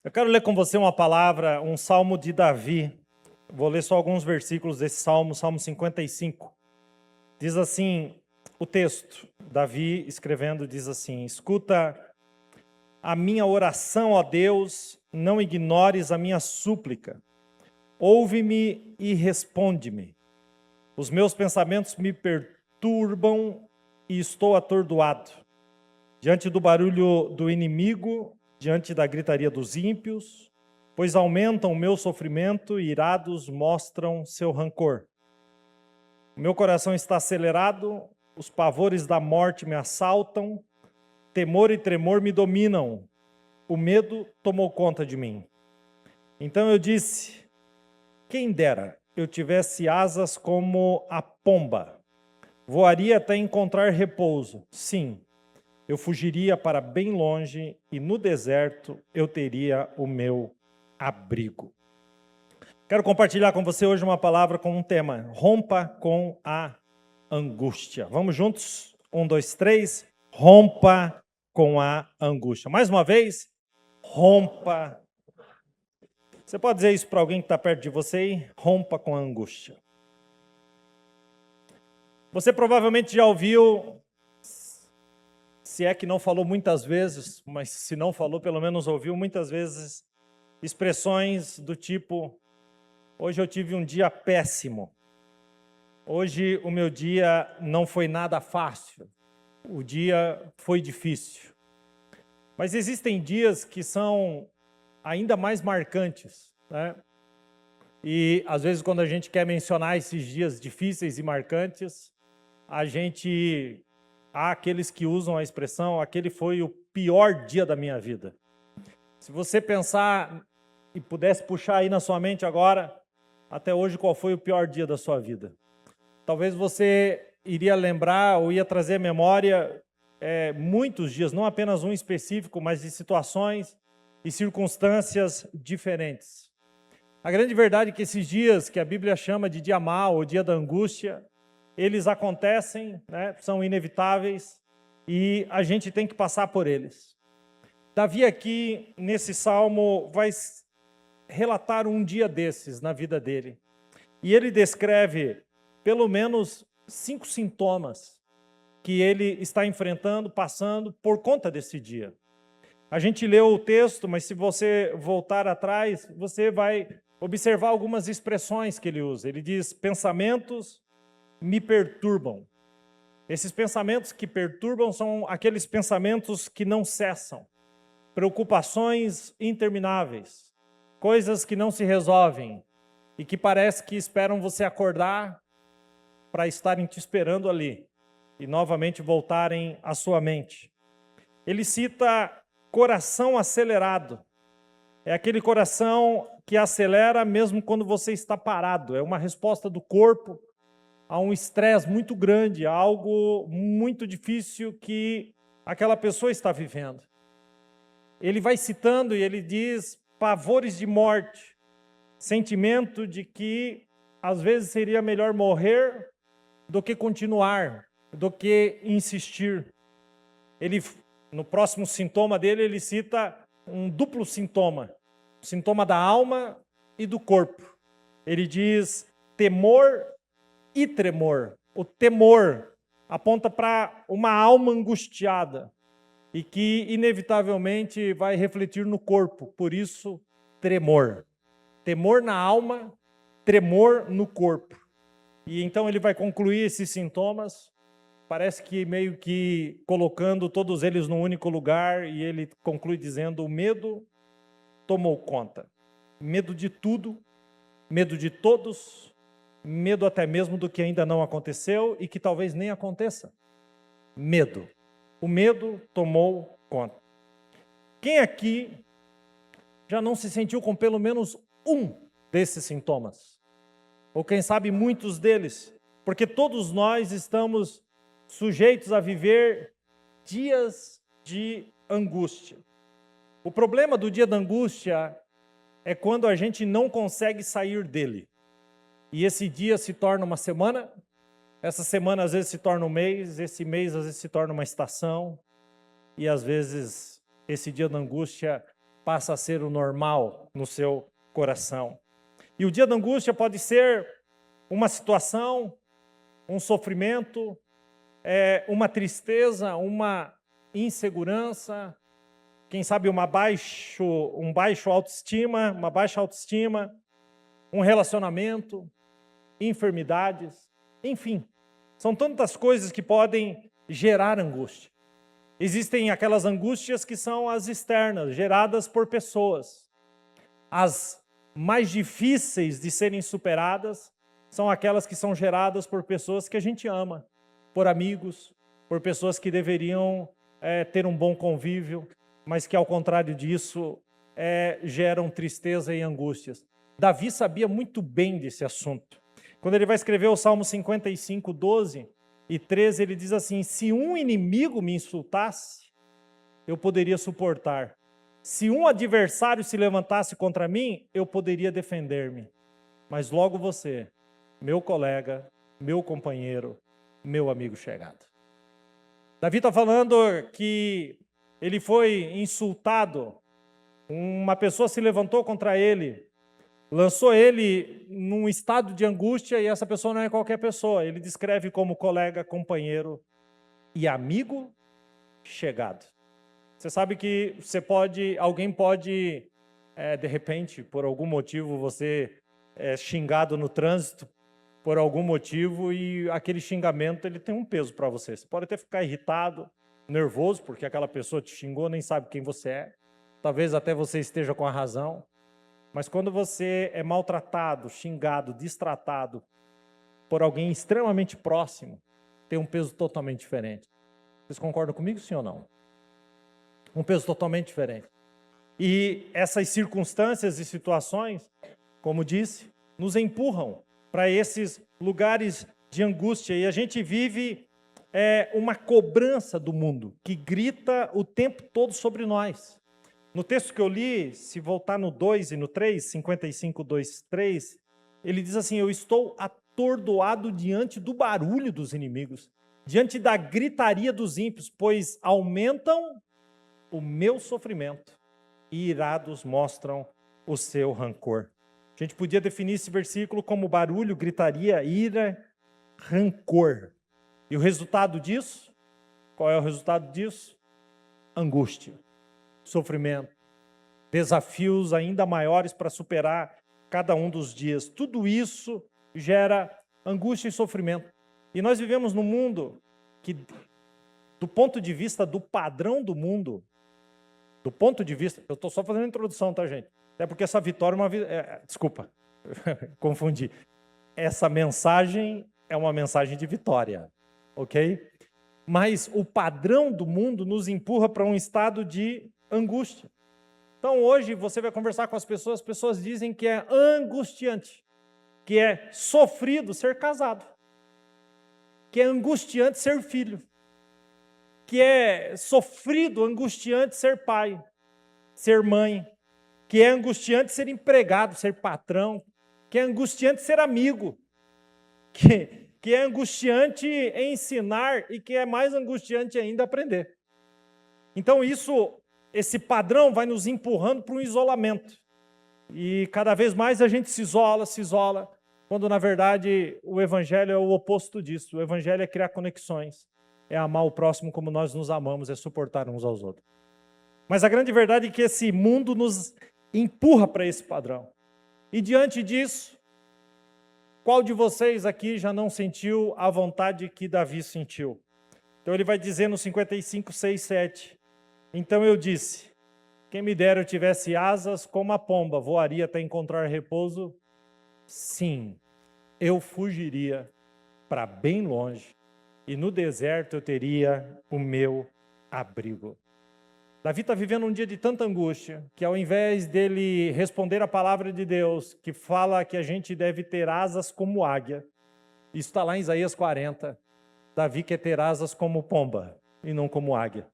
Eu quero ler com você uma palavra, um salmo de Davi. Vou ler só alguns versículos desse salmo, Salmo 55. Diz assim o texto, Davi escrevendo diz assim: escuta a minha oração, ó Deus, não ignores a minha súplica. Ouve-me e responde-me. Os meus pensamentos me perturbam e estou atordoado. Diante do barulho do inimigo, diante da gritaria dos ímpios, pois aumentam o meu sofrimento e irados mostram seu rancor. O meu coração está acelerado, os pavores da morte me assaltam, temor e tremor me dominam, o medo tomou conta de mim. Então eu disse, quem dera eu tivesse asas como a pomba, voaria até encontrar repouso. Sim, eu fugiria para bem longe e no deserto eu teria o meu abrigo. Quero compartilhar com você hoje uma palavra com um tema: rompa com a angústia. Vamos juntos? 1, 2, 3. Rompa com a angústia. Mais uma vez, rompa. Você pode dizer isso para alguém que está perto de você aí? Rompa com a angústia. Você provavelmente já ouviu, se é que não falou muitas vezes, mas se não falou, pelo menos ouviu muitas vezes, expressões do tipo: hoje eu tive um dia péssimo. Hoje o meu dia não foi nada fácil. O dia foi difícil. Mas existem dias que são ainda mais marcantes, né? E às vezes quando a gente quer mencionar esses dias difíceis e marcantes, há aqueles que usam a expressão: aquele foi o pior dia da minha vida. Se você pensar e pudesse puxar aí na sua mente agora, até hoje, qual foi o pior dia da sua vida? Talvez você iria lembrar ou ia trazer à memória muitos dias, não apenas um específico, mas de situações e circunstâncias diferentes. A grande verdade é que esses dias que a Bíblia chama de dia mau ou dia da angústia, eles acontecem, né, são inevitáveis e a gente tem que passar por eles. Davi aqui, nesse salmo, vai relatar um dia desses na vida dele. E ele descreve pelo menos 5 sintomas que ele está enfrentando, passando por conta desse dia. A gente leu o texto, mas se você voltar atrás, você vai observar algumas expressões que ele usa. Ele diz: pensamentos me perturbam. Esses pensamentos que perturbam são aqueles pensamentos que não cessam, preocupações intermináveis, coisas que não se resolvem e que parece que esperam você acordar para estarem te esperando ali e novamente voltarem à sua mente. Ele cita coração acelerado. É aquele coração que acelera mesmo quando você está parado. É uma resposta do corpo a um estresse muito grande, a algo muito difícil que aquela pessoa está vivendo. Ele vai citando e ele diz pavores de morte, sentimento de que às vezes seria melhor morrer do que continuar, do que insistir. Ele, no próximo sintoma dele, ele cita um duplo sintoma, o sintoma da alma e do corpo. Ele diz temor e tremor. O temor aponta para uma alma angustiada e que inevitavelmente vai refletir no corpo, por isso tremor. Temor na alma, tremor no corpo. E então ele vai concluir esses sintomas, parece que meio que colocando todos eles num único lugar, e ele conclui dizendo: o medo tomou conta. Medo de tudo, medo de todos, medo até mesmo do que ainda não aconteceu e que talvez nem aconteça. Medo. O medo tomou conta. Quem aqui já não se sentiu com pelo menos um desses sintomas? Ou quem sabe muitos deles? Porque todos nós estamos sujeitos a viver dias de angústia. O problema do dia da angústia é quando a gente não consegue sair dele. E esse dia se torna uma semana, essa semana às vezes se torna um mês, esse mês às vezes se torna uma estação, e às vezes esse dia da angústia passa a ser o normal no seu coração. E o dia da angústia pode ser uma situação, um sofrimento, uma tristeza, uma insegurança, quem sabe uma baixa autoestima, um relacionamento, enfermidades, enfim. São tantas coisas que podem gerar angústia. Existem aquelas angústias que são as externas, geradas por pessoas. As mais difíceis de serem superadas são aquelas que são geradas por pessoas que a gente ama, por amigos, por pessoas que deveriam ter um bom convívio, mas que, ao contrário disso, geram tristeza e angústias. Davi sabia muito bem desse assunto. Quando ele vai escrever o Salmo 55, 12 e 13, ele diz assim: se um inimigo me insultasse, eu poderia suportar. Se um adversário se levantasse contra mim, eu poderia defender-me. Mas logo você, meu colega, meu companheiro, meu amigo chegado. Davi está falando que ele foi insultado, uma pessoa se levantou contra ele, lançou ele num estado de angústia, e essa pessoa não é qualquer pessoa. Ele descreve como colega, companheiro e amigo chegado. Você sabe que alguém pode, de repente, por algum motivo, você é xingado no trânsito, por algum motivo, e aquele xingamento ele tem um peso para você. Você pode até ficar irritado, nervoso, porque aquela pessoa te xingou, nem sabe quem você é. Talvez até você esteja com a razão. Mas quando você é maltratado, xingado, destratado por alguém extremamente próximo, tem um peso totalmente diferente. Vocês concordam comigo, sim ou não? Um peso totalmente diferente. E essas circunstâncias e situações, como disse, nos empurram para esses lugares de angústia. E a gente vive uma cobrança do mundo que grita o tempo todo sobre nós. No texto que eu li, se voltar no 2 e no 3, 55, 2, 3, ele diz assim: eu estou atordoado diante do barulho dos inimigos, diante da gritaria dos ímpios, pois aumentam o meu sofrimento e irados mostram o seu rancor. A gente podia definir esse versículo como barulho, gritaria, ira, rancor. E o resultado disso? Qual é o resultado disso? Angústia, sofrimento, desafios ainda maiores para superar cada um dos dias. Tudo isso gera angústia e sofrimento. E nós vivemos num mundo que, do ponto de vista do padrão do mundo, do ponto de vista... Eu estou só fazendo a introdução, tá, gente? Até porque essa vitória é uma... desculpa, confundi. Essa mensagem é uma mensagem de vitória, ok? Mas o padrão do mundo nos empurra para um estado de angústia. Então, hoje, você vai conversar com as pessoas dizem que é angustiante, que é sofrido ser casado, que é angustiante ser filho, que é sofrido, angustiante ser pai, ser mãe, que é angustiante ser empregado, ser patrão, que é angustiante ser amigo, que é angustiante ensinar e que é mais angustiante ainda aprender. Então esse padrão vai nos empurrando para um isolamento. E cada vez mais a gente se isola, quando na verdade o evangelho é o oposto disso. O evangelho é criar conexões, é amar o próximo como nós nos amamos, é suportar uns aos outros. Mas a grande verdade é que esse mundo nos empurra para esse padrão. E diante disso, qual de vocês aqui já não sentiu a vontade que Davi sentiu? Então ele vai dizer no 55, 6, 7. Então eu disse: quem me dera eu tivesse asas como a pomba, voaria até encontrar repouso? Sim, eu fugiria para bem longe, e no deserto eu teria o meu abrigo. Davi está vivendo um dia de tanta angústia, que ao invés dele responder a palavra de Deus, que fala que a gente deve ter asas como águia, isso está lá em Isaías 40, Davi quer ter asas como pomba, e não como águia.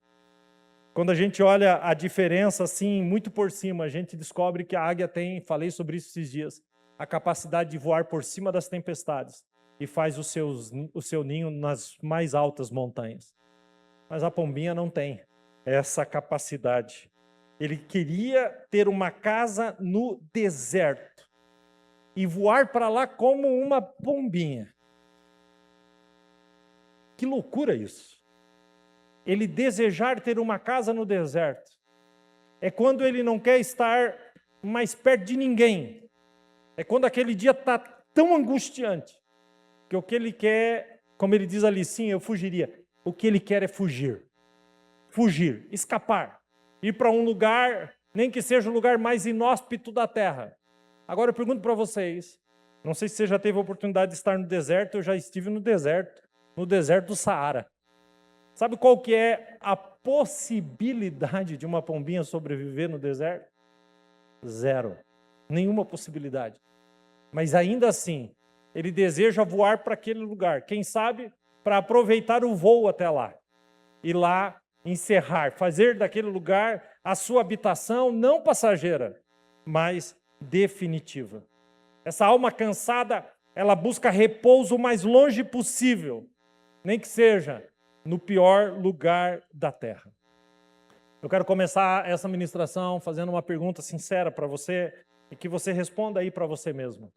Quando a gente olha a diferença assim, muito por cima, a gente descobre que a águia tem, falei sobre isso esses dias, a capacidade de voar por cima das tempestades e faz o seu ninho nas mais altas montanhas. Mas a pombinha não tem essa capacidade. Ele queria ter uma casa no deserto e voar para lá como uma pombinha. Que loucura isso! Ele desejar ter uma casa no deserto é quando ele não quer estar mais perto de ninguém. É quando aquele dia está tão angustiante que o que ele quer, como ele diz ali, sim, eu fugiria. O que ele quer é fugir. Fugir, escapar. Ir para um lugar, nem que seja o lugar mais inóspito da terra. Agora eu pergunto para vocês, não sei se você já teve a oportunidade de estar no deserto, eu já estive no deserto do Saara. Sabe qual que é a possibilidade de uma pombinha sobreviver no deserto? Zero. Nenhuma possibilidade. Mas ainda assim, ele deseja voar para aquele lugar. Quem sabe para aproveitar o voo até lá. E lá encerrar, fazer daquele lugar a sua habitação não passageira, mas definitiva. Essa alma cansada, ela busca repouso o mais longe possível, nem que seja no pior lugar da terra. Eu quero começar essa ministração fazendo uma pergunta sincera para você e que você responda aí para você mesmo.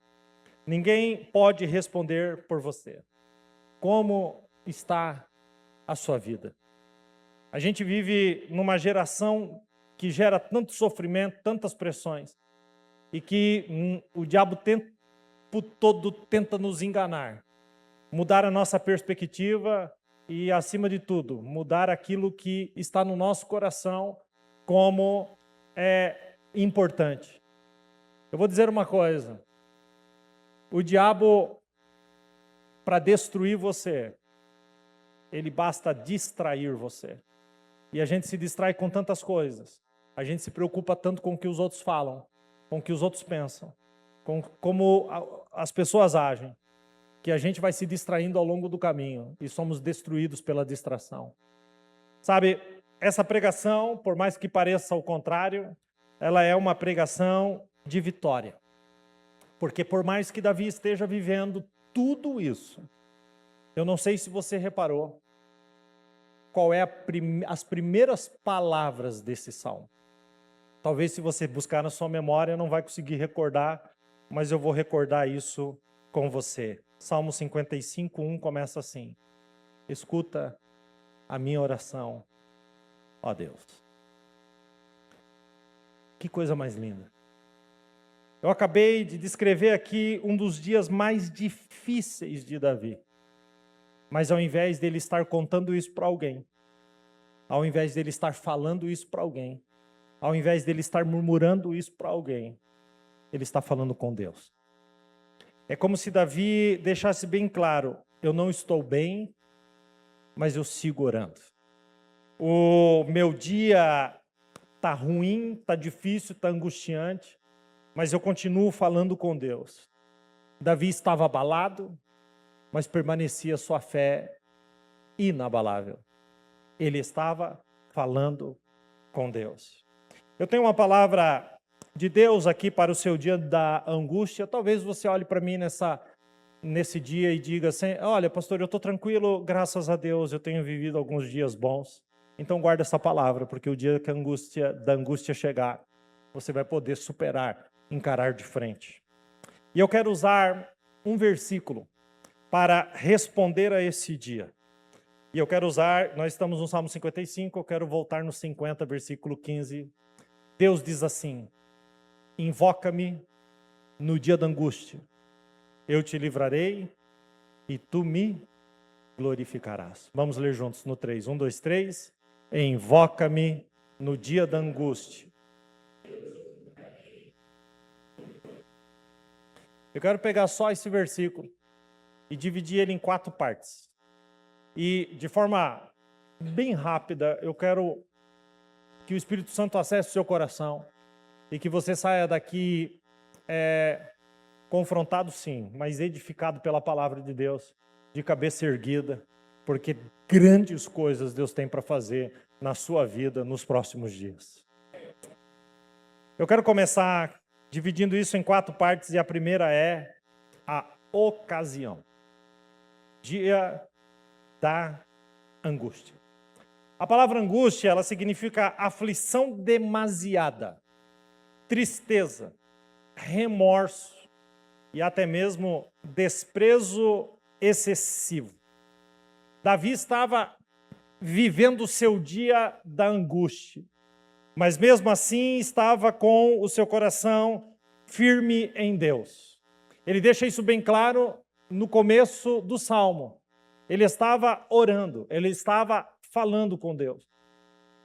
Ninguém pode responder por você. Como está a sua vida? A gente vive numa geração que gera tanto sofrimento, tantas pressões, e que o diabo o tempo todo tenta nos enganar, mudar a nossa perspectiva e, acima de tudo, mudar aquilo que está no nosso coração como é importante. Eu vou dizer uma coisa, o diabo, para destruir você, ele basta distrair você. E a gente se distrai com tantas coisas. A gente se preocupa tanto com o que os outros falam, com o que os outros pensam, com como as pessoas agem, que a gente vai se distraindo ao longo do caminho e somos destruídos pela distração. Sabe, essa pregação, por mais que pareça o contrário, ela é uma pregação de vitória. Porque por mais que Davi esteja vivendo tudo isso, eu não sei se você reparou, qual é as primeiras palavras desse salmo. Talvez se você buscar na sua memória não vai conseguir recordar, mas eu vou recordar isso com você. Salmo 55:1 começa assim: escuta a minha oração, ó Deus. Que coisa mais linda. Eu acabei de descrever aqui um dos dias mais difíceis de Davi. Mas ao invés dele estar contando isso para alguém, ao invés dele estar falando isso para alguém, ao invés dele estar murmurando isso para alguém, ele está falando com Deus. É como se Davi deixasse bem claro, eu não estou bem, mas eu sigo orando. O meu dia está ruim, está difícil, está angustiante, mas eu continuo falando com Deus. Davi estava abalado, mas permanecia sua fé inabalável. Ele estava falando com Deus. Eu tenho uma palavra de Deus aqui para o seu dia da angústia. Talvez você olhe para mim nesse dia e diga assim, olha, pastor, eu estou tranquilo, graças a Deus, eu tenho vivido alguns dias bons. Então guarda essa palavra, porque o dia que da angústia chegar, você vai poder superar, encarar de frente. E eu quero usar um versículo para responder a esse dia. E eu quero usar, nós estamos no Salmo 55, eu quero voltar no 50, versículo 15. Deus diz assim, invoca-me no dia da angústia, eu te livrarei e tu me glorificarás. Vamos ler juntos no 3, 1, 2, 3. Invoca-me no dia da angústia. Eu quero pegar só esse versículo e dividir ele em 4 partes. E de forma bem rápida, eu quero que o Espírito Santo acesse o seu coração e que você saia daqui confrontado sim, mas edificado pela palavra de Deus, de cabeça erguida, porque grandes coisas Deus tem para fazer na sua vida nos próximos dias. Eu quero começar dividindo isso em 4 partes e a primeira é a ocasião. Dia da angústia. A palavra angústia, ela significa aflição demasiada, tristeza, remorso e até mesmo desprezo excessivo. Davi estava vivendo o seu dia da angústia, mas mesmo assim estava com o seu coração firme em Deus. Ele deixa isso bem claro no começo do Salmo. Ele estava orando, ele estava falando com Deus.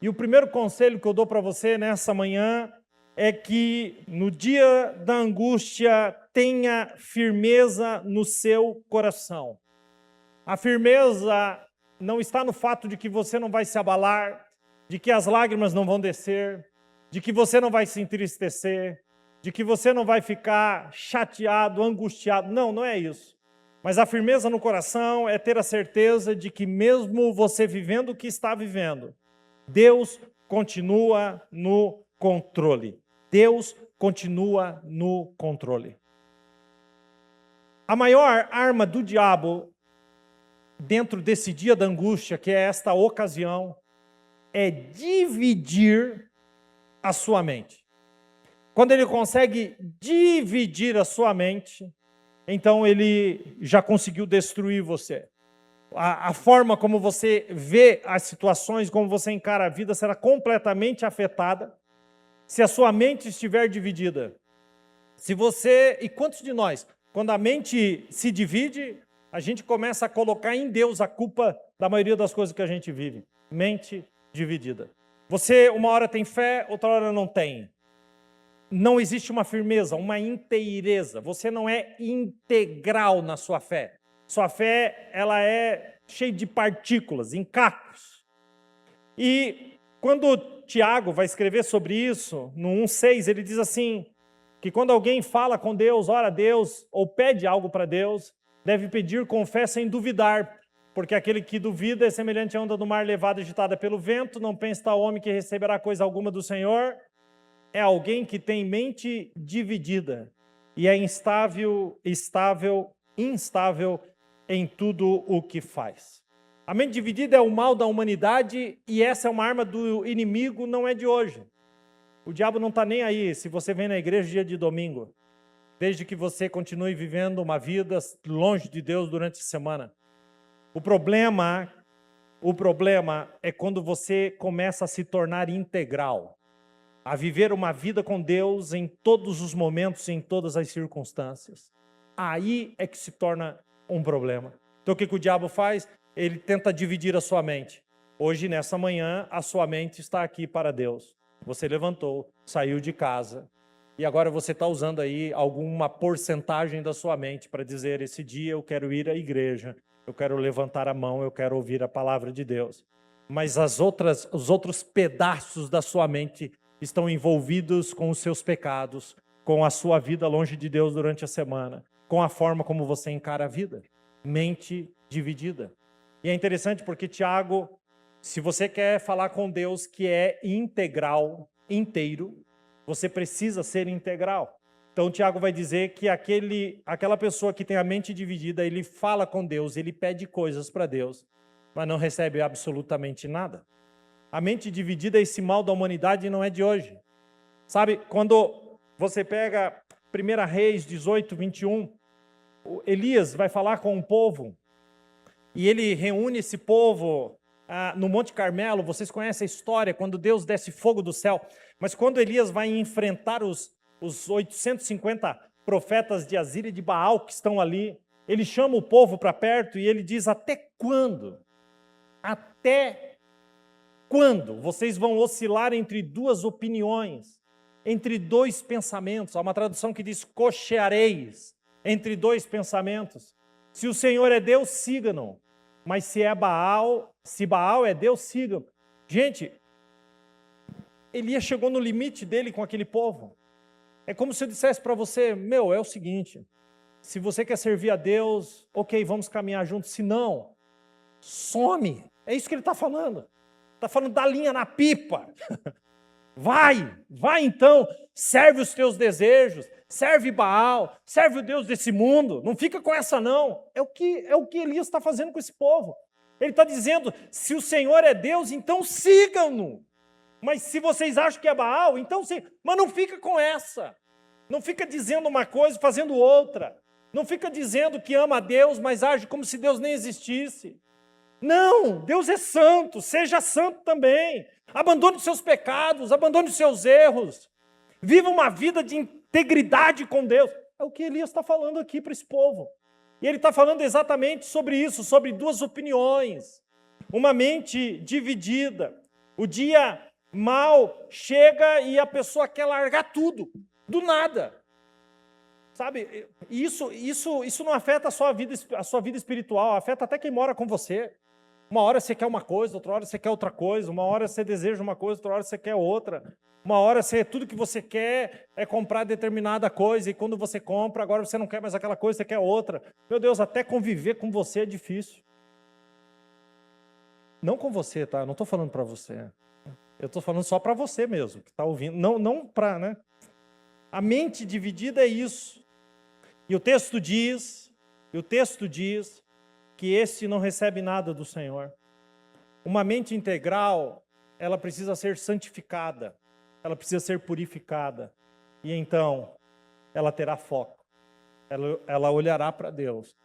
E o primeiro conselho que eu dou para você nessa manhã é que no dia da angústia tenha firmeza no seu coração. A firmeza não está no fato de que você não vai se abalar, de que as lágrimas não vão descer, de que você não vai se entristecer, de que você não vai ficar chateado, angustiado. Não, não é isso. Mas a firmeza no coração é ter a certeza de que mesmo você vivendo o que está vivendo, Deus continua no controle. Deus continua no controle. A maior arma do diabo dentro desse dia da angústia, que é esta ocasião, é dividir a sua mente. Quando ele consegue dividir a sua mente, então ele já conseguiu destruir você. A forma como você vê as situações, como você encara a vida, será completamente afetada se a sua mente estiver dividida. E quantos de nós, quando a mente se divide, a gente começa a colocar em Deus a culpa da maioria das coisas que a gente vive. Mente dividida. Você uma hora tem fé, outra hora não tem. Não existe uma firmeza, uma inteireza. Você não é integral na sua fé. Sua fé, ela é cheia de partículas, em cacos. E quando Tiago vai escrever sobre isso, no 1,6, ele diz assim, que quando alguém fala com Deus, ora a Deus, ou pede algo para Deus, deve pedir com fé sem duvidar, porque aquele que duvida é semelhante à onda do mar levada e agitada pelo vento, não pensa tal homem que receberá coisa alguma do Senhor. É alguém que tem mente dividida e é instável em tudo o que faz. A mente dividida é o mal da humanidade e essa é uma arma do inimigo, não é de hoje. O diabo não está nem aí se você vem na igreja dia de domingo, desde que você continue vivendo uma vida longe de Deus durante a semana. O problema é quando você começa a se tornar integral, a viver uma vida com Deus em todos os momentos, em todas as circunstâncias. Aí é que se torna um problema. Então o que o diabo faz? Ele tenta dividir a sua mente. Hoje, nessa manhã, a sua mente está aqui para Deus. Você levantou, saiu de casa, e agora você está usando aí alguma porcentagem da sua mente para dizer, esse dia eu quero ir à igreja, eu quero levantar a mão, eu quero ouvir a palavra de Deus. Mas os outros pedaços da sua mente estão envolvidos com os seus pecados, com a sua vida longe de Deus durante a semana, com a forma como você encara a vida. Mente dividida. E é interessante porque Tiago, se você quer falar com Deus que é integral, inteiro, você precisa ser integral. Então Tiago vai dizer que aquela pessoa que tem a mente dividida, ele fala com Deus, ele pede coisas para Deus, mas não recebe absolutamente nada. A mente dividida é esse mal da humanidade e não é de hoje. Sabe, quando você pega 1 Reis 18, 21, Elias vai falar com o povo e ele reúne esse povo no Monte Carmelo. Vocês conhecem a história, quando Deus desce fogo do céu. Mas quando Elias vai enfrentar os 850 profetas de Azir e de Baal que estão ali, ele chama o povo para perto e ele diz, até quando? Até quando vocês vão oscilar entre duas opiniões, entre dois pensamentos? Há uma tradução que diz, cocheareis entre dois pensamentos. Se o Senhor é Deus, sigam-no. Mas se Baal é Deus, sigam. Gente, Elias chegou no limite dele com aquele povo. É como se eu dissesse para você, é o seguinte, se você quer servir a Deus, ok, vamos caminhar juntos, se não, some. É isso que ele está falando. Está falando, dá linha na pipa. Vai então, serve os teus desejos, serve Baal, serve o Deus desse mundo, não fica com essa não. É o que Elias está fazendo com esse povo. Ele está dizendo, se o Senhor é Deus, então sigam-no. Mas se vocês acham que é Baal, então sim. Mas não fica com essa. Não fica dizendo uma coisa e fazendo outra. Não fica dizendo que ama a Deus, mas age como se Deus nem existisse. Não, Deus é santo, seja santo também. Abandone os seus pecados, abandone os seus erros. Viva uma vida de integridade com Deus. É o que Elias está falando aqui para esse povo. E ele está falando exatamente sobre isso, sobre duas opiniões. Uma mente dividida. O dia mal chega e a pessoa quer largar tudo, do nada. Sabe, isso não afeta a sua vida espiritual, afeta até quem mora com você. Uma hora você quer uma coisa, outra hora você quer outra coisa, uma hora você deseja uma coisa, outra hora você quer outra. Uma hora tudo que você quer é comprar determinada coisa, e quando você compra, agora você não quer mais aquela coisa, você quer outra. Meu Deus, até conviver com você é difícil. Não com você, tá? Eu não estou falando para você. Eu estou falando só para você mesmo, que está ouvindo. Não para, né? A mente dividida é isso. E o texto diz que esse não recebe nada do Senhor. Uma mente integral, ela precisa ser santificada, ela precisa ser purificada. E então, ela terá foco. Ela olhará para Deus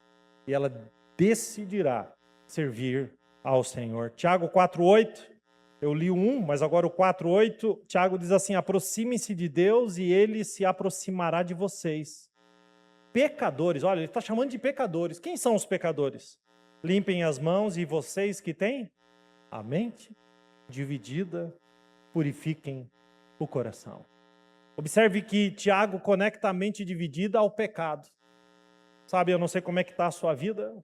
e ela decidirá servir ao Senhor. Tiago 4,8, eu li o 1, mas agora o 4,8, Tiago diz assim, aproximem-se de Deus e Ele se aproximará de vocês. Pecadores, olha, ele está chamando de pecadores. Quem são os pecadores? Limpem as mãos e vocês que têm a mente dividida, purifiquem o coração. Observe que Tiago conecta a mente dividida ao pecado. Sabe, eu não sei como é que está a sua vida,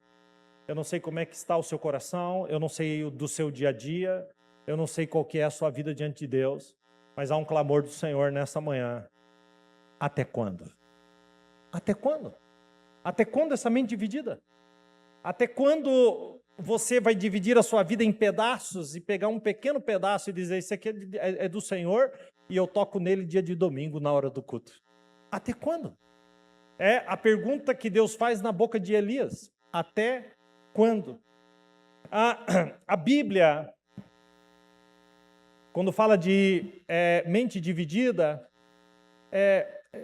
eu não sei como é que está o seu coração, eu não sei do seu dia a dia, eu não sei qual que é a sua vida diante de Deus, mas há um clamor do Senhor nessa manhã. Até quando? Até quando? Até quando essa mente dividida? Até quando você vai dividir a sua vida em pedaços e pegar um pequeno pedaço e dizer, isso aqui é do Senhor e eu toco nele dia de domingo na hora do culto? Até quando? É a pergunta que Deus faz na boca de Elias. Até quando? A Bíblia, quando fala de mente dividida,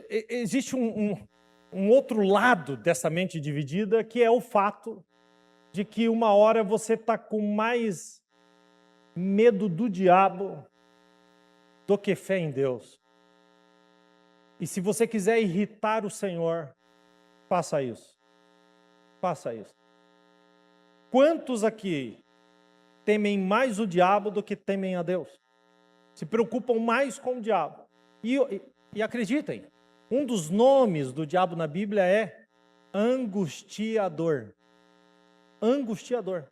existe um outro lado dessa mente dividida, que é o fato de que uma hora você está com mais medo do diabo do que fé em Deus. E se você quiser irritar o Senhor, faça isso. Faça isso. Quantos aqui temem mais o diabo do que temem a Deus? Se preocupam mais com o diabo. E acreditem, um dos nomes do diabo na Bíblia é angustiador. Angustiador.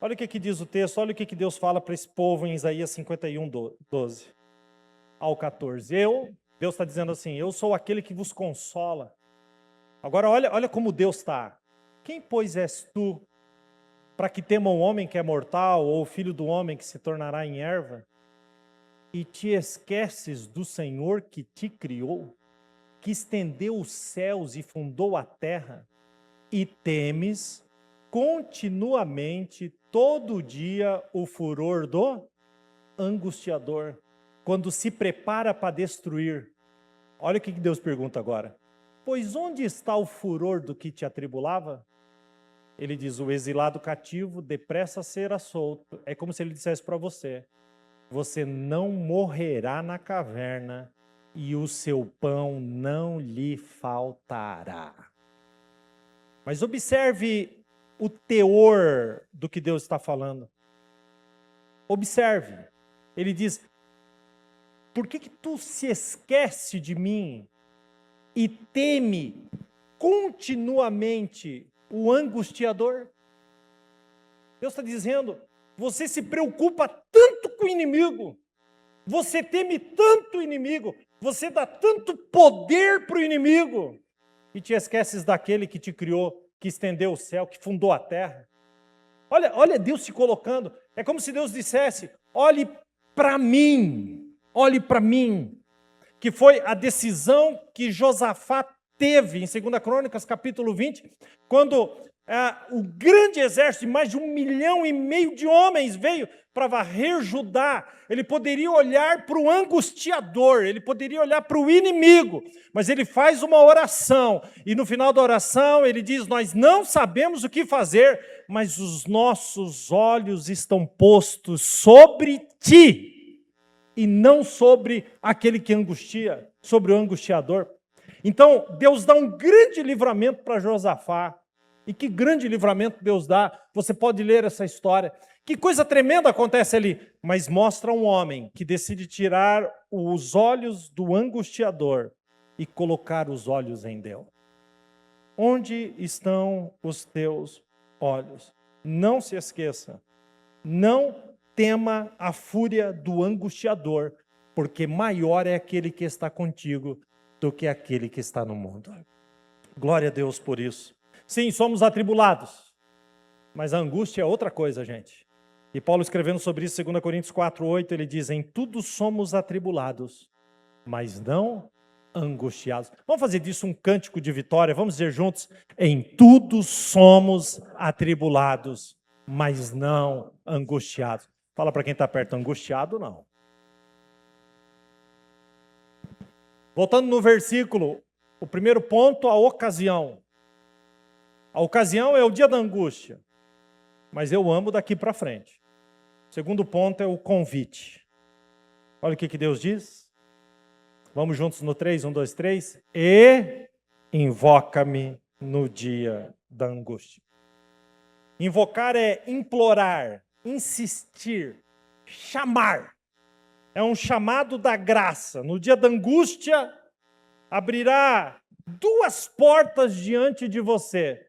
Olha o que diz o texto, olha o que Deus fala para esse povo em Isaías 51, 12 ao 14. Deus está dizendo assim, eu sou aquele que vos consola. Agora olha como Deus está. Quem, pois, és tu para que tema o homem que é mortal ou o filho do homem que se tornará em erva? E te esqueces do Senhor que te criou, que estendeu os céus e fundou a terra, e temes continuamente, todo dia, o furor do angustiador, quando se prepara para destruir. Olha o que Deus pergunta agora. Pois onde está o furor do que te atribulava? Ele diz, o exilado cativo depressa será solto. É como se ele dissesse para você, você não morrerá na caverna e o seu pão não lhe faltará. Mas observe o teor do que Deus está falando. Observe. Ele diz, por que tu se esquece de mim e teme continuamente o angustiador? Deus está dizendo, você se preocupa tanto com o inimigo, você teme tanto o inimigo, você dá tanto poder para o inimigo, e te esqueces daquele que te criou, que estendeu o céu, que fundou a terra. Olha Deus se colocando, é como se Deus dissesse, olhe para mim, que foi a decisão que Josafá teve em 2 Crônicas, capítulo 20, quando O grande exército de mais de 1,5 milhão de homens veio para varrer Judá. Ele poderia olhar para o angustiador, ele poderia olhar para o inimigo, mas ele faz uma oração, e no final da oração ele diz: nós não sabemos o que fazer, mas os nossos olhos estão postos sobre ti, e não sobre aquele que angustia, sobre o angustiador. Então, Deus dá um grande livramento para Josafá. E que grande livramento Deus dá. Você pode ler essa história. Que coisa tremenda acontece ali. Mas mostra um homem que decide tirar os olhos do angustiador e colocar os olhos em Deus. Onde estão os teus olhos? Não se esqueça. Não tema a fúria do angustiador, porque maior é aquele que está contigo do que aquele que está no mundo. Glória a Deus por isso. Sim, somos atribulados, mas a angústia é outra coisa, gente. E Paulo, escrevendo sobre isso, 2 Coríntios 4:8, ele diz: em tudo somos atribulados, mas não angustiados. Vamos fazer disso um cântico de vitória, vamos dizer juntos: em tudo somos atribulados, mas não angustiados. Fala para quem está perto: angustiado não. Voltando no versículo, o primeiro ponto, a ocasião. A ocasião é o dia da angústia, mas eu amo daqui para frente. O segundo ponto é o convite. Olha o que Deus diz. Vamos juntos no 3, 1, 2, 3. E invoca-me no dia da angústia. Invocar é implorar, insistir, chamar. É um chamado da graça. No dia da angústia, abrirá 2 portas diante de você.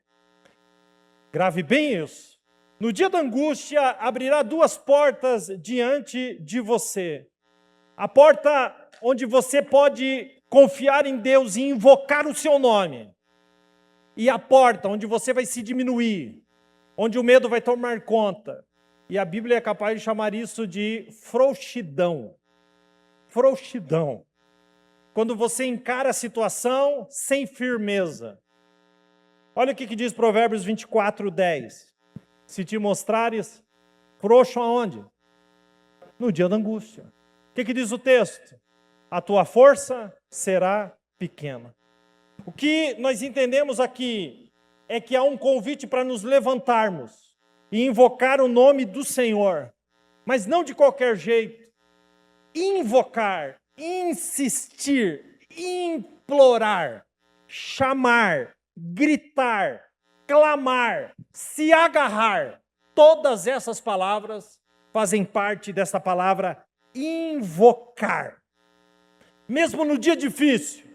Grave bem isso. No dia da angústia, abrirá 2 portas diante de você. A porta onde você pode confiar em Deus e invocar o seu nome. E a porta onde você vai se diminuir, onde o medo vai tomar conta. E a Bíblia é capaz de chamar isso de frouxidão. Frouxidão. Quando você encara a situação sem firmeza. Olha o que diz Provérbios 24:10. Se te mostrares frouxo aonde? No dia da angústia. O que diz o texto? A tua força será pequena. O que nós entendemos aqui é que há um convite para nos levantarmos e invocar o nome do Senhor, mas não de qualquer jeito. Invocar, insistir, implorar, chamar, gritar, clamar, se agarrar. Todas essas palavras fazem parte dessa palavra invocar. Mesmo no dia difícil,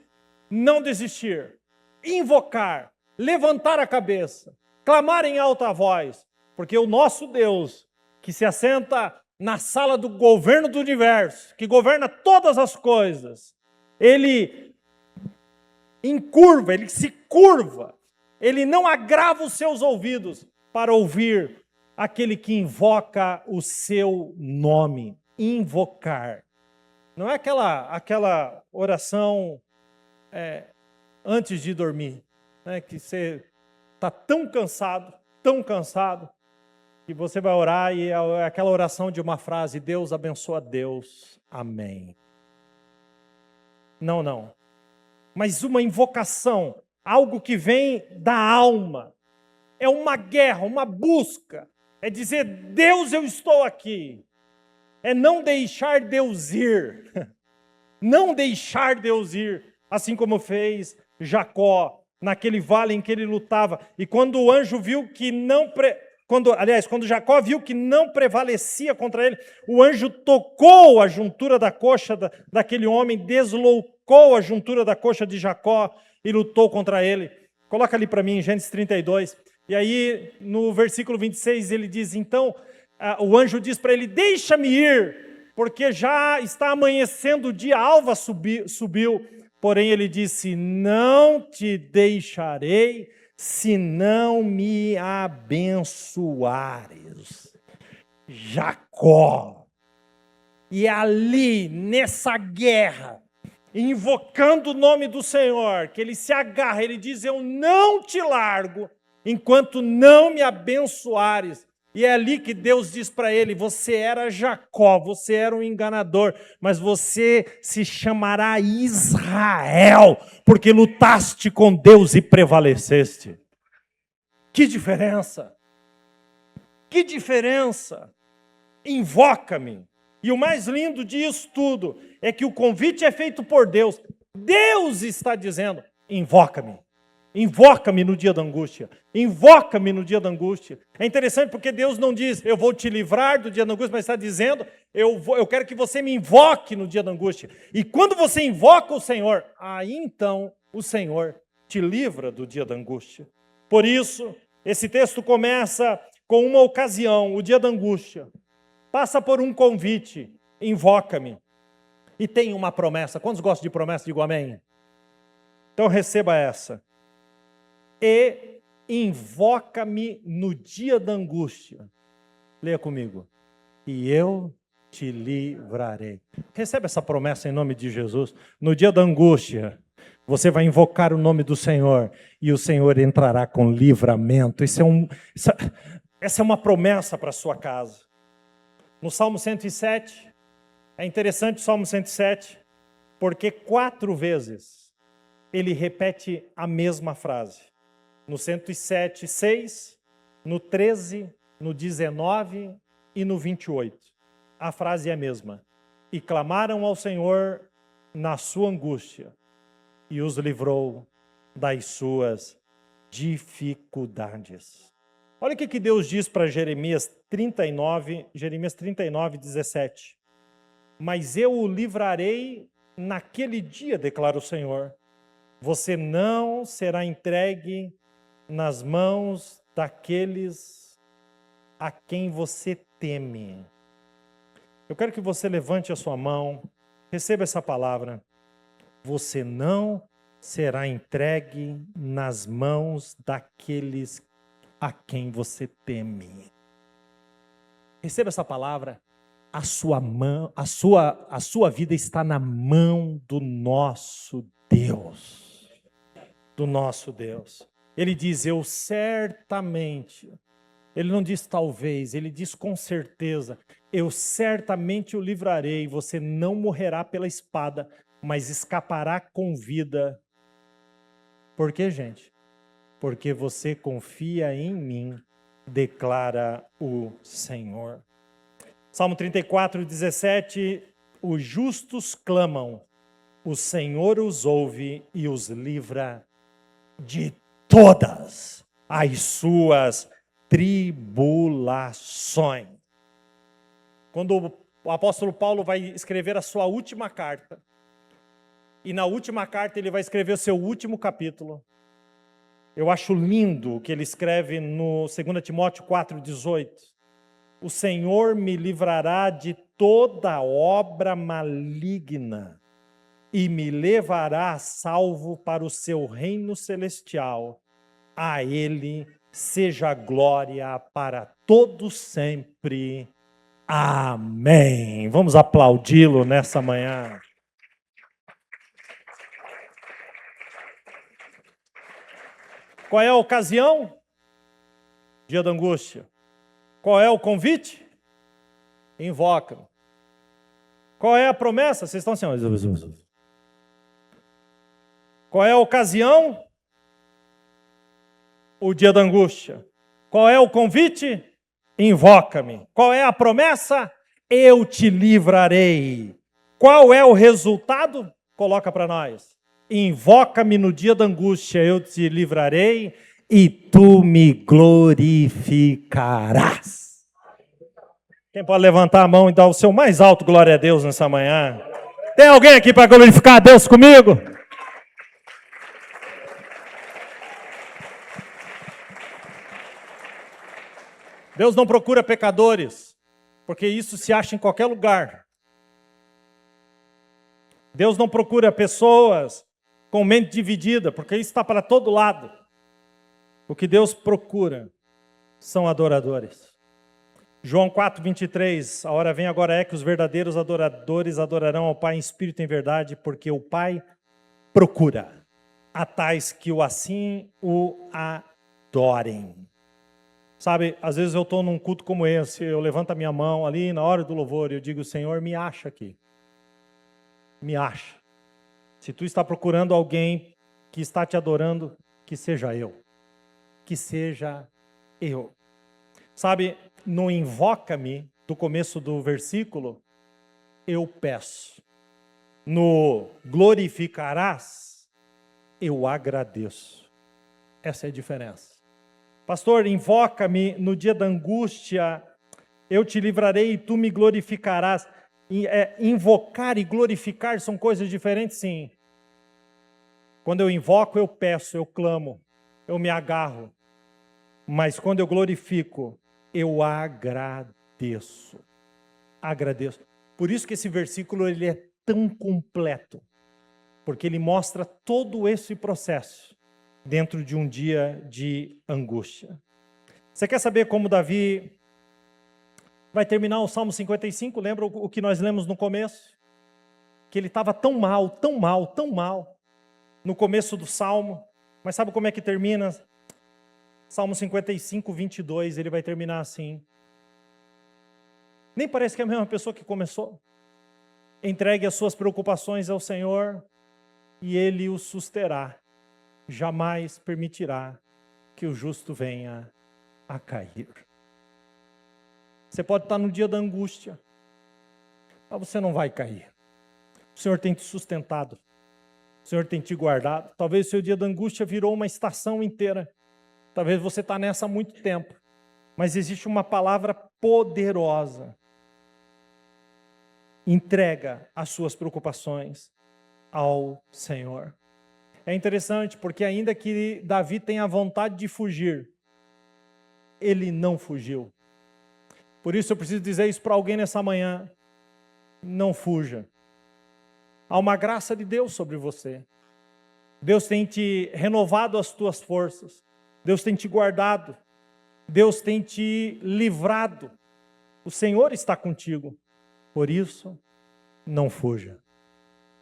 não desistir, invocar, levantar a cabeça, clamar em alta voz, porque o nosso Deus, que se assenta na sala do governo do universo, que governa todas as coisas, ele encurva, ele se curva, ele não agrava os seus ouvidos para ouvir aquele que invoca o seu nome. Invocar. Não é aquela oração antes de dormir, né, que você está tão cansado, que você vai orar e é aquela oração de uma frase: Deus abençoa Deus, amém. Não. Mas uma invocação, algo que vem da alma. É uma guerra, uma busca. É dizer: Deus, eu estou aqui. É não deixar Deus ir. Não deixar Deus ir. Assim como fez Jacó, naquele vale em que ele lutava. E quando o anjo viu que quando Jacó viu que não prevalecia contra ele, o anjo tocou a juntura da coxa daquele homem, deslocou a juntura da coxa de Jacó e lutou contra ele. Coloca ali para mim, Gênesis 32. E aí, no versículo 26, ele diz, então, o anjo diz para ele: deixa-me ir, porque já está amanhecendo o dia, a alva subiu. Porém, ele disse: não te deixarei, se não me abençoares. Jacó. E ali, nessa guerra, invocando o nome do Senhor, que ele se agarra, ele diz: eu não te largo, enquanto não me abençoares. E é ali que Deus diz para ele: você era Jacó, você era um enganador, mas você se chamará Israel, porque lutaste com Deus e prevaleceste. Que diferença! Que diferença! Invoca-me. E o mais lindo disso tudo é que o convite é feito por Deus. Deus está dizendo: invoca-me. Invoca-me no dia da angústia. Invoca-me no dia da angústia. É interessante porque Deus não diz: eu vou te livrar do dia da angústia, mas está dizendo: eu quero que você me invoque no dia da angústia. E quando você invoca o Senhor, aí então o Senhor te livra do dia da angústia. Por isso, esse texto começa com uma ocasião, o dia da angústia. Passa por um convite: invoca-me. E tem uma promessa. Quantos gostam de promessa? Digo amém. Então receba essa. E invoca-me no dia da angústia. Leia comigo. E eu te livrarei. Recebe essa promessa em nome de Jesus. No dia da angústia, você vai invocar o nome do Senhor e o Senhor entrará com livramento. Essa é uma promessa para a sua casa. No Salmo 107, é interessante o Salmo 107, porque 4 vezes ele repete a mesma frase. No 107, 6, no 13, no 19 e no 28. A frase é a mesma. E clamaram ao Senhor na sua angústia, e os livrou das suas dificuldades. Olha o que Deus diz para Jeremias 39, 17. Mas eu o livrarei naquele dia, declara o Senhor. Você não será entregue nas mãos daqueles a quem você teme. Eu quero que você levante a sua mão, receba essa palavra. Você não será entregue nas mãos daqueles a quem você teme. Receba essa palavra. A sua vida está na mão do nosso Deus. Do nosso Deus. Ele diz: eu certamente. Ele não diz talvez, ele diz com certeza. Eu certamente o livrarei. Você não morrerá pela espada, mas escapará com vida. Por quê, gente? Porque você confia em mim, declara o Senhor. Salmo 34, 17, os justos clamam, o Senhor os ouve e os livra de todas as suas tribulações. Quando o apóstolo Paulo vai escrever a sua última carta, e na última carta ele vai escrever o seu último capítulo, eu acho lindo o que ele escreve no 2 Timóteo 4,18. O Senhor me livrará de toda obra maligna e me levará a salvo para o seu reino celestial. A Ele seja glória para todos sempre. Amém. Vamos aplaudi-lo nessa manhã. Qual é a ocasião? Dia da angústia. Qual é o convite? Invoca. Qual é a promessa? Vocês estão assim. Qual é a ocasião? O dia da angústia. Qual é o convite? Invoca-me. Qual é a promessa? Eu te livrarei. Qual é o resultado? Coloca para nós. Invoca-me no dia da angústia, eu te livrarei e tu me glorificarás. Quem pode levantar a mão e dar o seu mais alto glória a Deus nessa manhã? Tem alguém aqui para glorificar a Deus comigo? Deus não procura pecadores, porque isso se acha em qualquer lugar. Deus não procura pessoas com mente dividida, porque isso está para todo lado. O que Deus procura são adoradores. João 4, 23, a hora vem agora é que os verdadeiros adoradores adorarão ao Pai em espírito e em verdade, porque o Pai procura a tais que o assim o adorem. Sabe, às vezes eu estou num culto como esse, eu levanto a minha mão ali na hora do louvor e eu digo, Senhor, me acha aqui. Me acha. Se tu está procurando alguém que está te adorando, que seja eu. Que seja eu. Sabe, no invoca-me, do começo do versículo, eu peço. No glorificarás, eu agradeço. Essa é a diferença. Pastor, invoca-me no dia da angústia, eu te livrarei e tu me glorificarás. Invocar e glorificar são coisas diferentes, sim. Quando eu invoco, eu peço, eu clamo, eu me agarro. Mas quando eu glorifico, eu agradeço. Agradeço. Por isso que esse versículo ele é tão completo. Porque ele mostra todo esse processo dentro de um dia de angústia. Você quer saber como Davi vai terminar o Salmo 55? Lembra o que nós lemos no começo? Que ele estava tão mal, tão mal, tão mal no começo do Salmo. Mas sabe como é que termina? Salmo 55, 22, ele vai terminar assim. Nem parece que é a mesma pessoa que começou. Entregue as suas preocupações ao Senhor e Ele o susterá. Jamais permitirá que o justo venha a cair. Você pode estar no dia da angústia, mas você não vai cair. O Senhor tem te sustentado. O Senhor tem te guardado. Talvez o seu dia da angústia virou uma estação inteira. Talvez você está nessa há muito tempo. Mas existe uma palavra poderosa. Entrega as suas preocupações ao Senhor. É interessante porque ainda que Davi tenha vontade de fugir, ele não fugiu. Por isso eu preciso dizer isso para alguém nessa manhã. Não fuja. Há uma graça de Deus sobre você. Deus tem te renovado as tuas forças. Deus tem te guardado. Deus tem te livrado. O Senhor está contigo. Por isso, não fuja.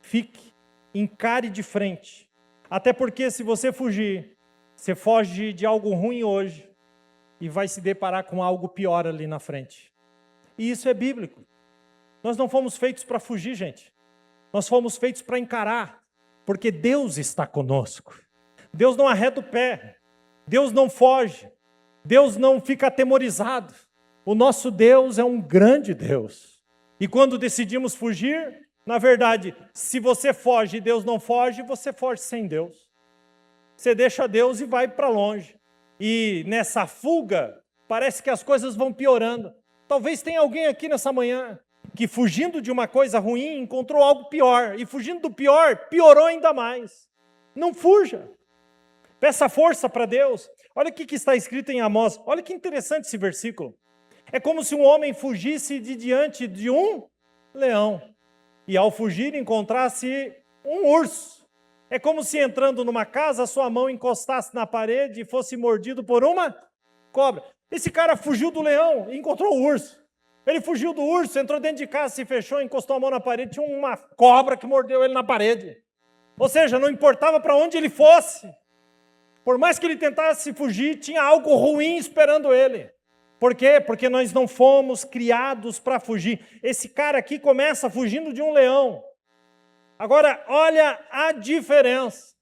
Fique, encare de frente. Até porque se você fugir, você foge de algo ruim hoje e vai se deparar com algo pior ali na frente. E isso é bíblico. Nós não fomos feitos para fugir, gente. Nós fomos feitos para encarar, porque Deus está conosco. Deus não arreda o pé. Deus não foge. Deus não fica atemorizado. O nosso Deus é um grande Deus. E quando decidimos fugir, na verdade, se você foge e Deus não foge, você foge sem Deus. Você deixa Deus e vai para longe. E nessa fuga, parece que as coisas vão piorando. Talvez tenha alguém aqui nessa manhã que fugindo de uma coisa ruim encontrou algo pior. E fugindo do pior, piorou ainda mais. Não fuja. Peça força para Deus. Olha o que está escrito em Amós. Olha que interessante esse versículo. É como se um homem fugisse de diante de um leão. E ao fugir encontrasse um urso. É como se entrando numa casa, a sua mão encostasse na parede e fosse mordido por uma cobra. Esse cara fugiu do leão e encontrou o urso. Ele fugiu do urso, entrou dentro de casa, se fechou, encostou a mão na parede, tinha uma cobra que mordeu ele na parede. Ou seja, não importava para onde ele fosse. Por mais que ele tentasse fugir, tinha algo ruim esperando ele. Por quê? Porque nós não fomos criados para fugir. Esse cara aqui começa fugindo de um leão. Agora, olha a diferença.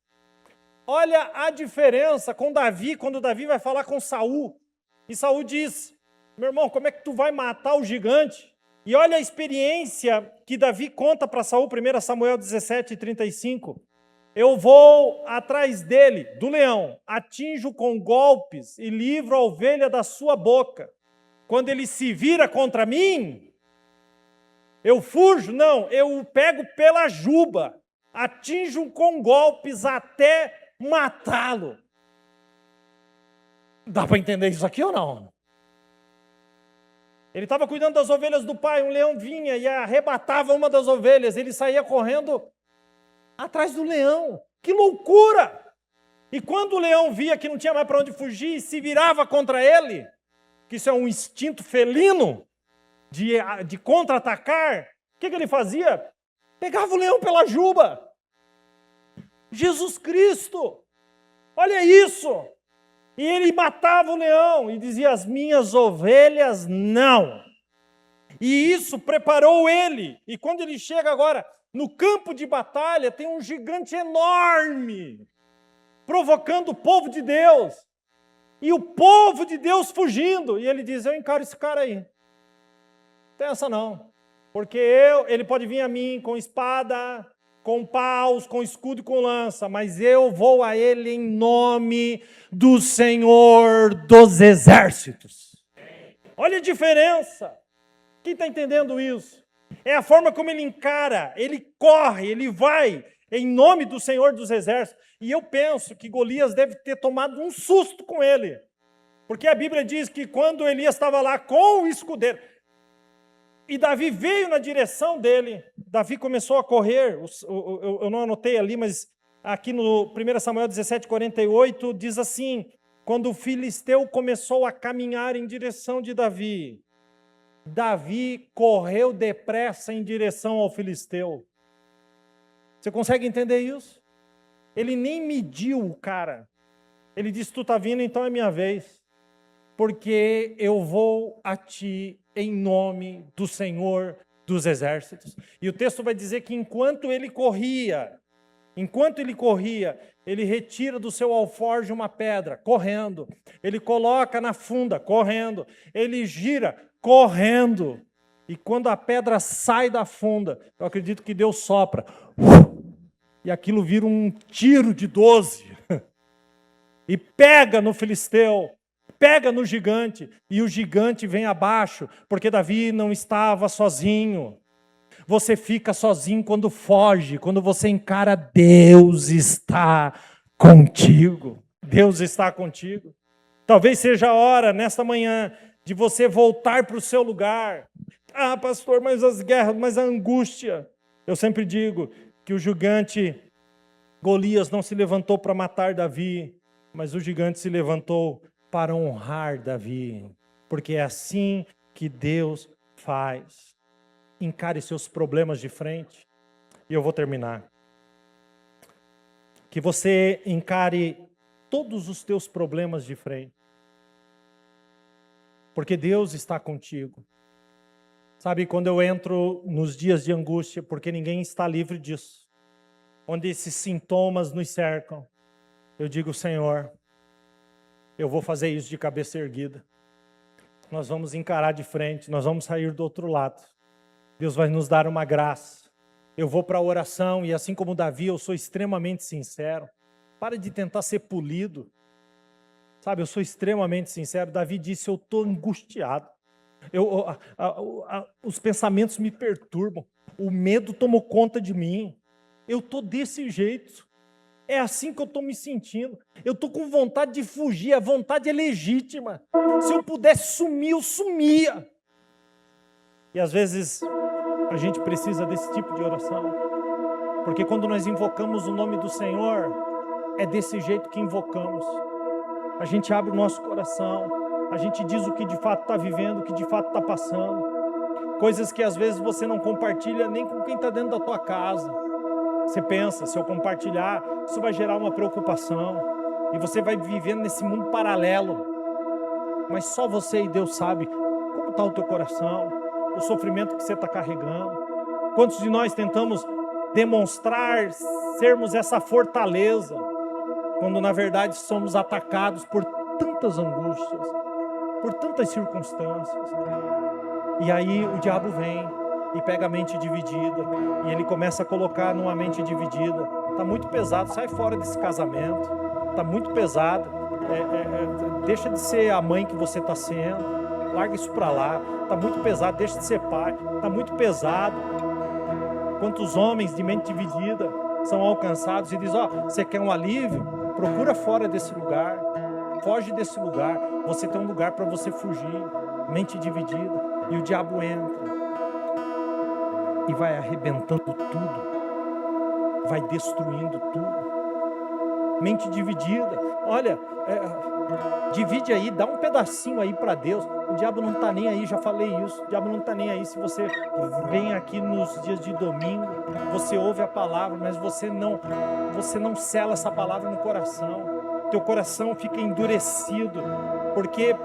Olha a diferença com Davi, quando Davi vai falar com Saul. E Saul diz, meu irmão, como é que tu vai matar o gigante? E olha a experiência que Davi conta para Saul, 1 Samuel 17:35. Eu vou atrás dele, do leão, atinjo com golpes e livro a ovelha da sua boca. Quando ele se vira contra mim, eu fujo? Não, eu o pego pela juba, atinjo com golpes até matá-lo. Dá para entender isso aqui ou não? Ele estava cuidando das ovelhas do pai, um leão vinha e arrebatava uma das ovelhas, ele saía correndo atrás do leão. Que loucura! E quando o leão via que não tinha mais para onde fugir e se virava contra ele, que isso é um instinto felino de contra-atacar, o que ele fazia? Pegava o leão pela juba. Jesus Cristo! Olha isso! E ele matava o leão e dizia: as minhas ovelhas não. E isso preparou ele. E quando ele chega agora no campo de batalha, tem um gigante enorme, provocando o povo de Deus. E o povo de Deus fugindo. E ele diz: eu encaro esse cara aí. Não tem essa não. Porque ele pode vir a mim com espada, com paus, com escudo e com lança, mas eu vou a ele em nome do Senhor dos Exércitos. Olha a diferença. Quem está entendendo isso? É a forma como ele encara, ele corre, ele vai em nome do Senhor dos Exércitos. E eu penso que Golias deve ter tomado um susto com ele. Porque a Bíblia diz que quando Elias estava lá com o escudeiro, e Davi veio na direção dele, Davi começou a correr, eu não anotei ali, mas aqui no 1 Samuel 17:48 diz assim: quando o filisteu começou a caminhar em direção de Davi, Davi correu depressa em direção ao filisteu. Você consegue entender isso? Ele nem mediu o cara. Ele disse: tu está vindo, então é minha vez. Porque eu vou a ti em nome do Senhor dos Exércitos. E o texto vai dizer que enquanto ele corria, ele retira do seu alforje uma pedra, correndo. Ele coloca na funda, correndo. Ele gira, correndo. E quando a pedra sai da funda, eu acredito que Deus sopra. E aquilo vira um tiro de 12. E pega no filisteu, pega no gigante, e o gigante vem abaixo, porque Davi não estava sozinho. Você fica sozinho quando foge, quando você encara, Deus está contigo. Deus está contigo. Talvez seja a hora, nesta manhã, de você voltar para o seu lugar. Ah, pastor, mas as guerras, mas a angústia. Eu sempre digo que o gigante Golias não se levantou para matar Davi, mas o gigante se levantou para honrar Davi, porque é assim que Deus faz. Encare seus problemas de frente. E eu vou terminar. Que você encare todos os teus problemas de frente. Porque Deus está contigo. Sabe, quando eu entro nos dias de angústia, porque ninguém está livre disso, onde esses sintomas nos cercam, eu digo: Senhor, eu vou fazer isso de cabeça erguida. Nós vamos encarar de frente, nós vamos sair do outro lado. Deus vai nos dar uma graça. Eu vou para a oração e, assim como Davi, eu sou extremamente sincero. Para de tentar ser polido. Sabe, eu sou extremamente sincero. Davi disse: eu estou angustiado. Os pensamentos me perturbam. O medo tomou conta de mim. Eu estou desse jeito. É assim que eu estou me sentindo. Eu estou com vontade de fugir. A vontade é legítima. Se eu pudesse sumir, eu sumia. E às vezes a gente precisa desse tipo de oração. Porque quando nós invocamos o nome do Senhor, é desse jeito que invocamos. A gente abre o nosso coração. A gente diz o que de fato está vivendo, o que de fato está passando. Coisas que às vezes você não compartilha nem com quem está dentro da tua casa. Você pensa: se eu compartilhar, isso vai gerar uma preocupação. E você vai vivendo nesse mundo paralelo. Mas só você e Deus sabe como está o teu coração, o sofrimento que você está carregando. Quantos de nós tentamos demonstrar sermos essa fortaleza, quando na verdade somos atacados por tantas angústias, por tantas circunstâncias. E aí o diabo vem e pega a mente dividida, e ele começa a colocar numa mente dividida: está muito pesado, sai fora desse casamento, está muito pesado, deixa de ser a mãe que você está sendo, larga isso para lá, está muito pesado, deixa de ser pai, está muito pesado. Quantos homens de mente dividida são alcançados e dizem: você quer um alívio? Procura fora desse lugar, foge desse lugar, você tem um lugar para você fugir. Mente dividida. E o diabo entra e vai arrebentando tudo, vai destruindo tudo. Mente dividida. Olha, divide aí, dá um pedacinho aí para Deus. O diabo não está nem aí, já falei isso. O diabo não está nem aí se você vem aqui nos dias de domingo, você ouve a palavra, mas você não sela essa palavra no coração. teu coração fica endurecido. Por quê?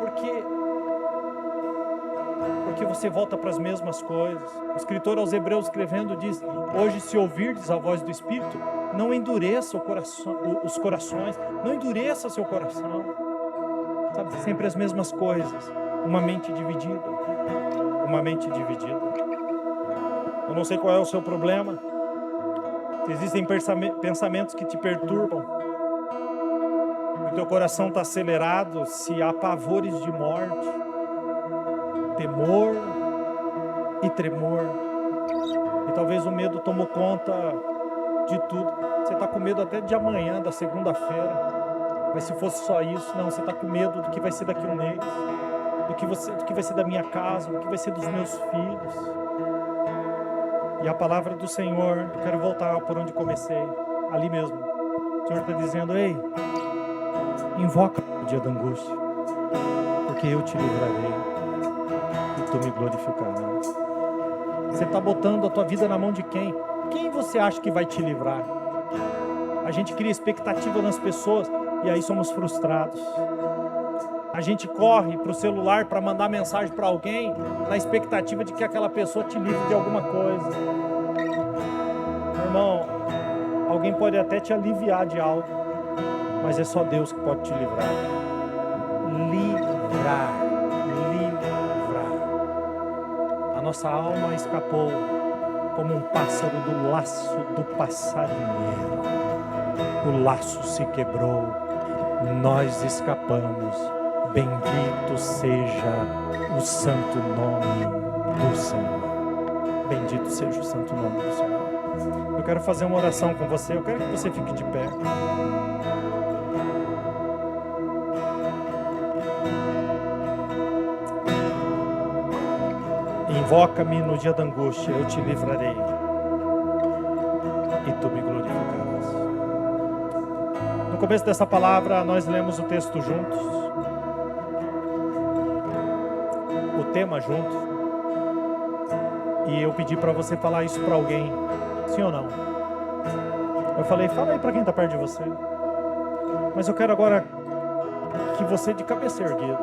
Porque você volta para as mesmas coisas. O escritor aos Hebreus escrevendo diz: hoje, se ouvirdes a voz do Espírito, não endureça os corações, não endureça seu coração. Sabe, sempre as mesmas coisas. Uma mente dividida. Uma mente dividida. Eu não sei qual é o seu problema. Se existem pensamentos que te perturbam, o teu coração está acelerado, se há pavores de morte, temor e tremor, e talvez o medo tomou conta de tudo. Você está com medo até de amanhã, da segunda-feira. Mas se fosse só isso, não, você está com medo do que vai ser daqui a um mês, do que vai ser da minha casa, do que vai ser dos meus filhos. E a palavra do Senhor, eu quero voltar por onde comecei, ali mesmo. O Senhor está dizendo: ei, invoca o dia da angústia, porque eu te livrarei e tu me glorificarás. Você está botando a tua vida na mão de quem? Quem você acha que vai te livrar? A gente cria expectativa nas pessoas e aí somos frustrados. A gente corre para o celular para mandar mensagem para alguém na expectativa de que aquela pessoa te livre de alguma coisa. Meu irmão, alguém pode até te aliviar de algo, mas é só Deus que pode te livrar. Livrar. A nossa alma escapou como um pássaro do laço do passarinheiro. O laço se quebrou, nós escapamos. Bendito seja o santo nome do Senhor. Bendito seja o santo nome do Senhor. Eu quero fazer uma oração com você. Eu quero que você fique de pé. Invoca-me no dia da angústia, eu te livrarei e tu me glorificarás. No começo dessa palavra, nós lemos o texto juntos. O tema junto, e eu pedi para você falar isso para alguém, sim ou não? Eu falei, fala aí para quem está perto de você. Mas eu quero agora que você, de cabeça erguida,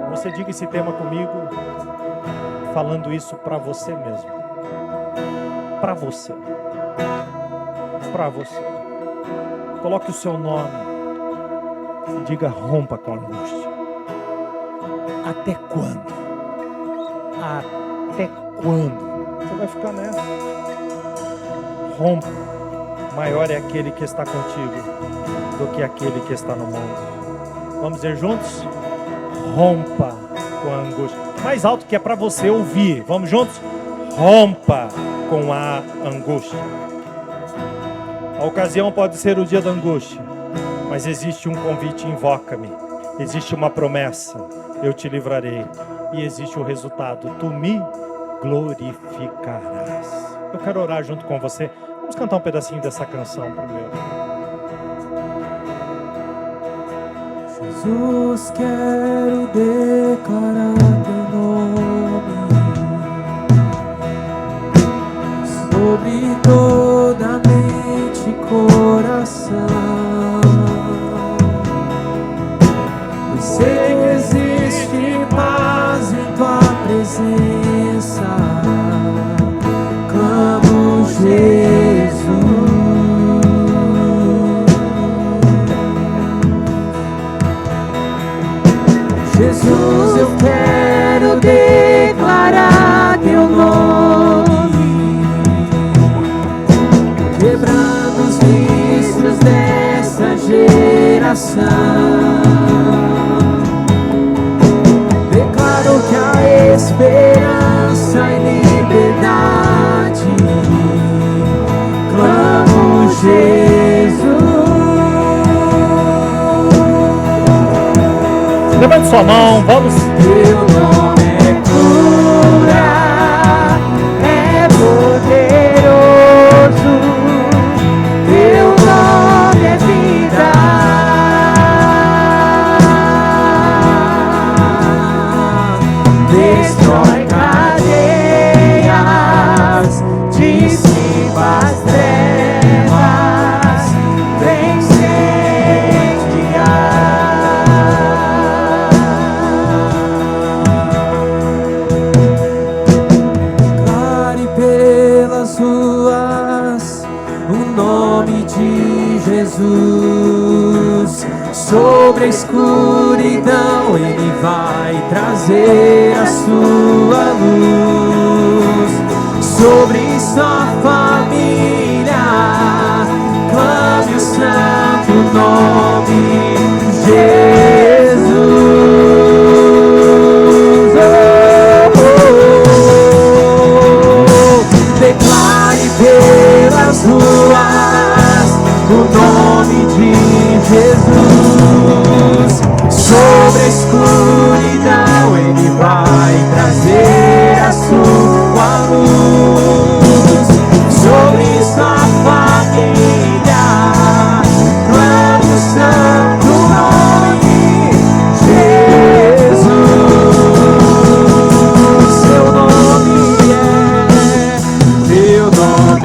você diga esse tema comigo, falando isso para você mesmo, para você, coloque o seu nome e diga: rompa com a angústia. Até quando? Até quando? Você vai ficar nessa? Rompa. Maior é aquele que está contigo do que aquele que está no mundo. Vamos dizer juntos? Rompa com a angústia. Mais alto, que é para você ouvir. Vamos juntos? Rompa com a angústia. A ocasião pode ser o dia da angústia, mas existe um convite: invoca-me. Existe uma promessa: eu te livrarei. E existe o resultado: tu me glorificarás. Eu quero orar junto com você. Vamos cantar um pedacinho dessa canção primeiro. Jesus, quero declarar teu nome sobre toda a mente e coração. Eu sei que existe paz em tua presença. Clamo Jesus. Jesus, eu quero declarar teu nome, quebrando os vícios dessa geração. Declaro que há esperança e liberdade. Clamo Jesus. Levante sua mão, vamos. Teu nome é cura, é poderoso. Teu nome é vida. Destrói cadeias, dissipa as trevas, vence Jesus. Sobre a escuridão Ele vai trazer a sua luz. Sobre sua família clame o santo nome Jesus. Declare pelas ruas o nome de Jesus. Sobre a escuridão Ele vai trazer a sua luz. Sobre sua família clame o santo nome Jesus. Seu nome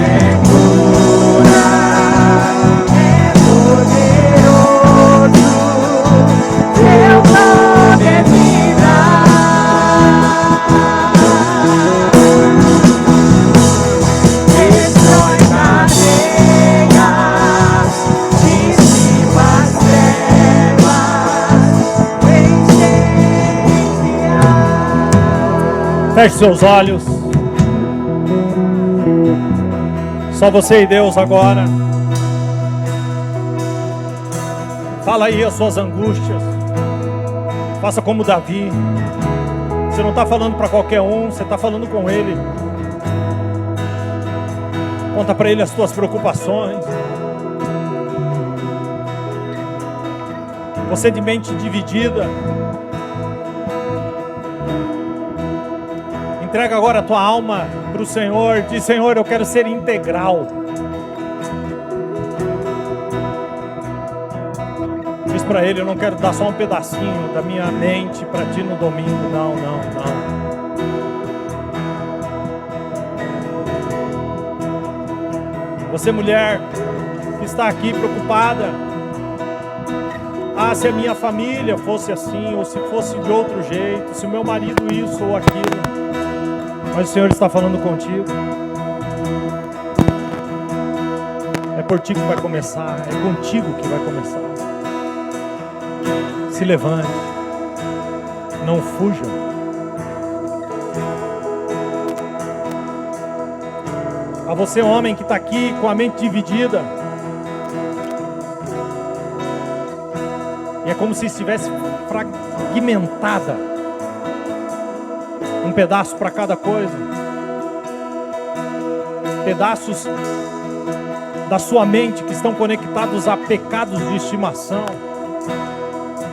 é cura, é poderoso. Teu nome é vida. Destrói cadeias, dissipa as trevas, vence. Feche seus olhos. Só você e Deus agora. Fala aí as suas angústias. Faça como Davi. Você não está falando para qualquer um, você está falando com Ele. Conta para Ele as tuas preocupações. Você de mente dividida, entrega agora a tua alma para o Senhor. Diz: Senhor, eu quero ser integral. Diz para Ele: eu não quero dar só um pedacinho da minha mente para Ti no domingo. Não, não, não. Você, mulher, que está aqui preocupada. Ah, se a minha família fosse assim, ou se fosse de outro jeito, se o meu marido isso ou aquilo. Mas o Senhor está falando contigo. É por ti que vai começar, é contigo que vai começar. Se levante, não fuja. A você, homem, que está aqui com a mente dividida, e é como se estivesse fragmentada, um pedaço para cada coisa, pedaços da sua mente que estão conectados a pecados de estimação,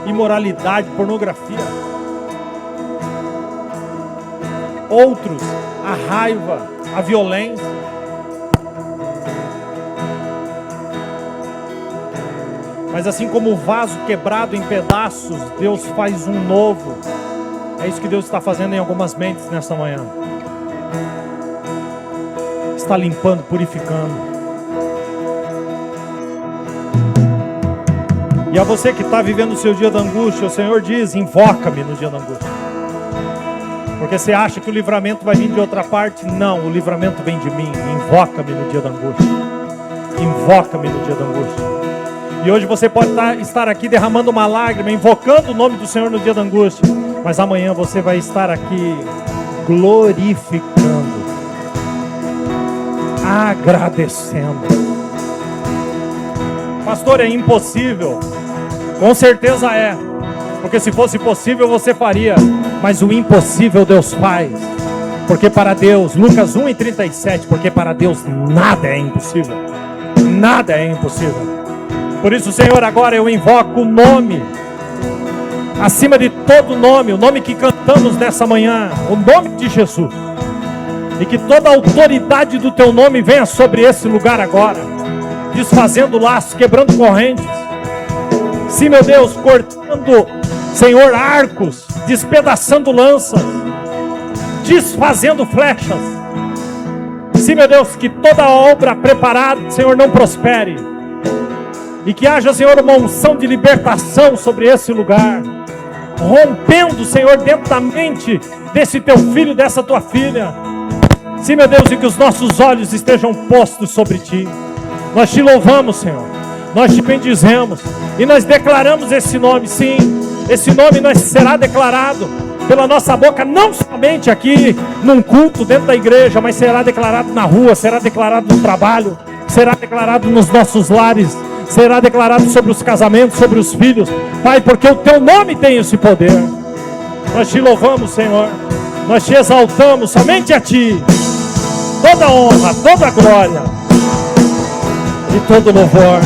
imoralidade, pornografia. Outros, a raiva, a violência. Mas assim como o vaso quebrado em pedaços, Deus faz um novo. É isso que Deus está fazendo em algumas mentes nessa manhã. Está limpando, purificando. E a você que está vivendo o seu dia da angústia, o Senhor diz: invoca-me no dia da angústia. Porque você acha que o livramento vai vir de outra parte? Não, o livramento vem de mim. Invoca-me no dia da angústia. Invoca-me no dia da angústia. E hoje você pode estar aqui derramando uma lágrima, invocando o nome do Senhor no dia da angústia. Mas amanhã você vai estar aqui glorificando, agradecendo. Pastor, é impossível. Com certeza é. Porque se fosse possível você faria. Mas o impossível Deus faz. Porque para Deus, Lucas 1:37, porque para Deus nada é impossível. Nada é impossível. Por isso, Senhor, agora eu invoco o nome, acima de todo nome, o nome que cantamos nessa manhã, o nome de Jesus. E que toda a autoridade do Teu nome venha sobre esse lugar agora, desfazendo laços, quebrando correntes. Sim, meu Deus, cortando, Senhor, arcos, despedaçando lanças, desfazendo flechas. Sim, meu Deus, que toda obra preparada, Senhor, não prospere. E que haja, Senhor, uma unção de libertação sobre esse lugar. Rompendo, Senhor, dentro da mente desse Teu filho, dessa Tua filha. Sim, meu Deus, e que os nossos olhos estejam postos sobre Ti. Nós Te louvamos, Senhor. Nós te bendizemos e nós declaramos esse nome, sim. Esse nome será declarado pela nossa boca, não somente aqui num culto dentro da igreja, mas será declarado na rua, será declarado no trabalho, será declarado nos nossos lares, será declarado sobre os casamentos, sobre os filhos. Pai, porque o teu nome tem esse poder. Nós te louvamos, Senhor. Nós te exaltamos somente a ti. Toda honra, toda glória e todo louvor.